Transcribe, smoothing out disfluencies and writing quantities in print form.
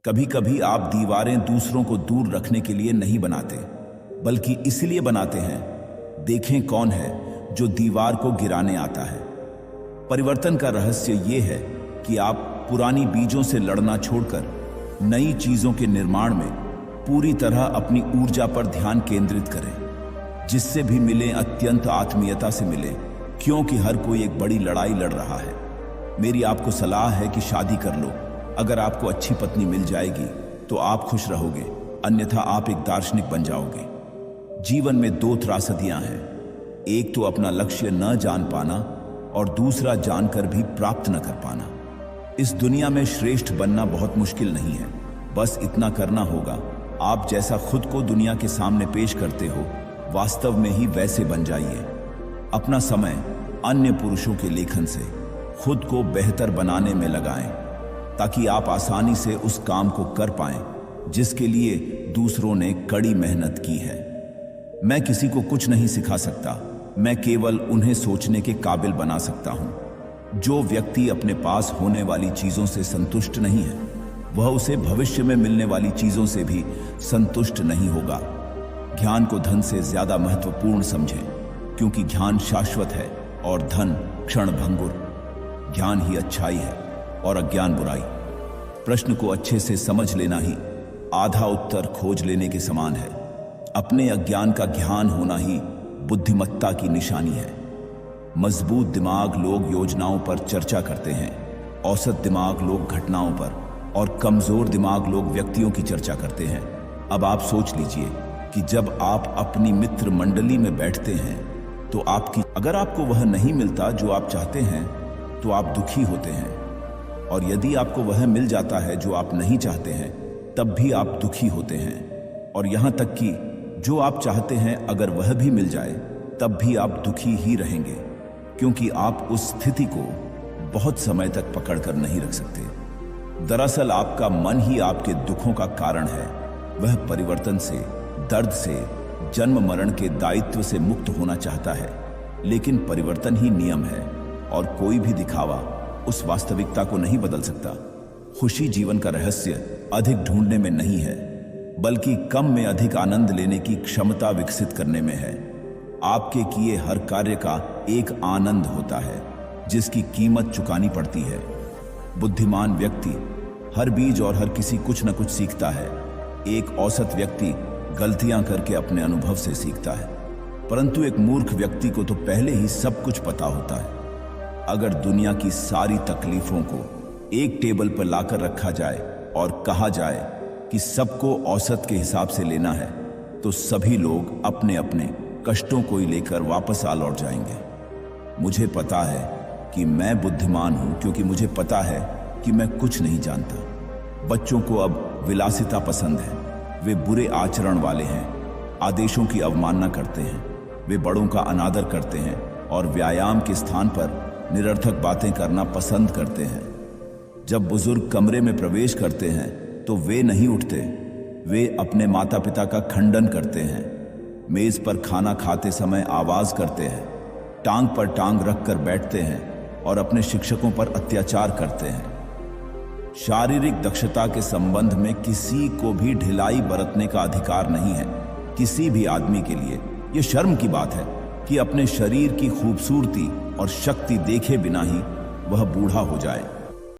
कभी कभी आप दीवारें दूसरों को दूर रखने के लिए नहीं बनाते, बल्कि इसलिए बनाते हैं, देखें कौन है जो दीवार को गिराने आता है। परिवर्तन का रहस्य यह है कि आप पुरानी बीजों से लड़ना छोड़कर नई चीजों के निर्माण में पूरी तरह अपनी ऊर्जा पर ध्यान केंद्रित करें। जिससे भी मिले अत्यंत आत्मीयता से मिले, क्योंकि हर कोई एक बड़ी लड़ाई लड़ रहा है। मेरी आपको सलाह है कि शादी कर लो। अगर आपको अच्छी पत्नी मिल जाएगी तो आप खुश रहोगे, अन्यथा आप एक दार्शनिक बन जाओगे। जीवन में दो त्रासदियां हैं, एक तो अपना लक्ष्य न जान पाना और दूसरा जानकर भी प्राप्त न कर पाना। इस दुनिया में श्रेष्ठ बनना बहुत मुश्किल नहीं है, बस इतना करना होगा, आप जैसा खुद को दुनिया के सामने पेश करते हो वास्तव में ही वैसे बन जाइए। अपना समय अन्य पुरुषों के लेखन से खुद को बेहतर बनाने में लगाएं, ताकि आप आसानी से उस काम को कर पाएं जिसके लिए दूसरों ने कड़ी मेहनत की है। मैं किसी को कुछ नहीं सिखा सकता, मैं केवल उन्हें सोचने के काबिल बना सकता हूं। जो व्यक्ति अपने पास होने वाली चीजों से संतुष्ट नहीं है, वह उसे भविष्य में मिलने वाली चीजों से भी संतुष्ट नहीं होगा। ज्ञान को धन से ज्यादा महत्वपूर्ण समझें, क्योंकि ज्ञान शाश्वत है और धन क्षणभंगुर। ज्ञान ही अच्छाई है और अज्ञान बुराई। प्रश्न को अच्छे से समझ लेना ही आधा उत्तर खोज लेने के समान है। अपने अज्ञान का ज्ञान होना ही बुद्धिमत्ता की निशानी है। मजबूत दिमाग लोग योजनाओं पर चर्चा करते हैं, औसत दिमाग लोग घटनाओं पर, और कमजोर दिमाग लोग व्यक्तियों की चर्चा करते हैं। अब आप सोच लीजिए कि जब आप अपनी मित्र मंडली में बैठते हैं तो अगर आपको वह नहीं मिलता जो आप चाहते हैं तो आप दुखी होते हैं, और यदि आपको वह मिल जाता है जो आप नहीं चाहते हैं तब भी आप दुखी होते हैं, और यहां तक कि जो आप चाहते हैं अगर वह भी मिल जाए तब भी आप दुखी ही रहेंगे, क्योंकि आप उस स्थिति को बहुत समय तक पकड़ कर नहीं रख सकते। दरअसल आपका मन ही आपके दुखों का कारण है। वह परिवर्तन से, दर्द से, जन्म मरण के दायित्व से मुक्त होना चाहता है, लेकिन परिवर्तन ही नियम है और कोई भी दिखावा उस वास्तविकता को नहीं बदल सकता। खुशी जीवन का रहस्य अधिक ढूंढने में नहीं है, बल्कि कम में अधिक आनंद लेने की क्षमता विकसित करने में है। आपके किए हर कार्य का एक आनंद होता है जिसकी कीमत चुकानी पड़ती है। बुद्धिमान व्यक्ति हर बीज और हर किसी कुछ न कुछ सीखता है। एक औसत व्यक्ति गलतियां करके अपने अनुभव से सीखता है, परंतु एक मूर्ख व्यक्ति को तो पहले ही सब कुछ पता होता है। अगर दुनिया की सारी तकलीफों को एक टेबल पर लाकर रखा जाए और कहा जाए कि सबको औसत के हिसाब से लेना है, तो सभी लोग अपने अपने कष्टों को ही लेकर वापस आ लौट जाएंगे। मुझे पता है कि मैं बुद्धिमान हूं, क्योंकि मुझे पता है कि मैं कुछ नहीं जानता। बच्चों को अब विलासिता पसंद है, वे बुरे आचरण वाले हैं, आदेशों की अवमानना करते हैं, वे बड़ों का अनादर करते हैं और व्यायाम के स्थान पर निरर्थक बातें करना पसंद करते हैं। जब बुजुर्ग कमरे में प्रवेश करते हैं तो वे नहीं उठते, वे अपने माता पिता का खंडन करते हैं। मेज पर खाना खाते समय आवाज करते हैं, टांग पर टांग रखकर बैठते हैं और अपने शिक्षकों पर अत्याचार करते हैं। शारीरिक दक्षता के संबंध में किसी को भी ढिलाई बरतने का अधिकार नहीं है। किसी भी आदमी के लिए यह शर्म की बात है कि अपने शरीर की खूबसूरती और शक्ति देखे बिना ही वह बूढ़ा हो जाए।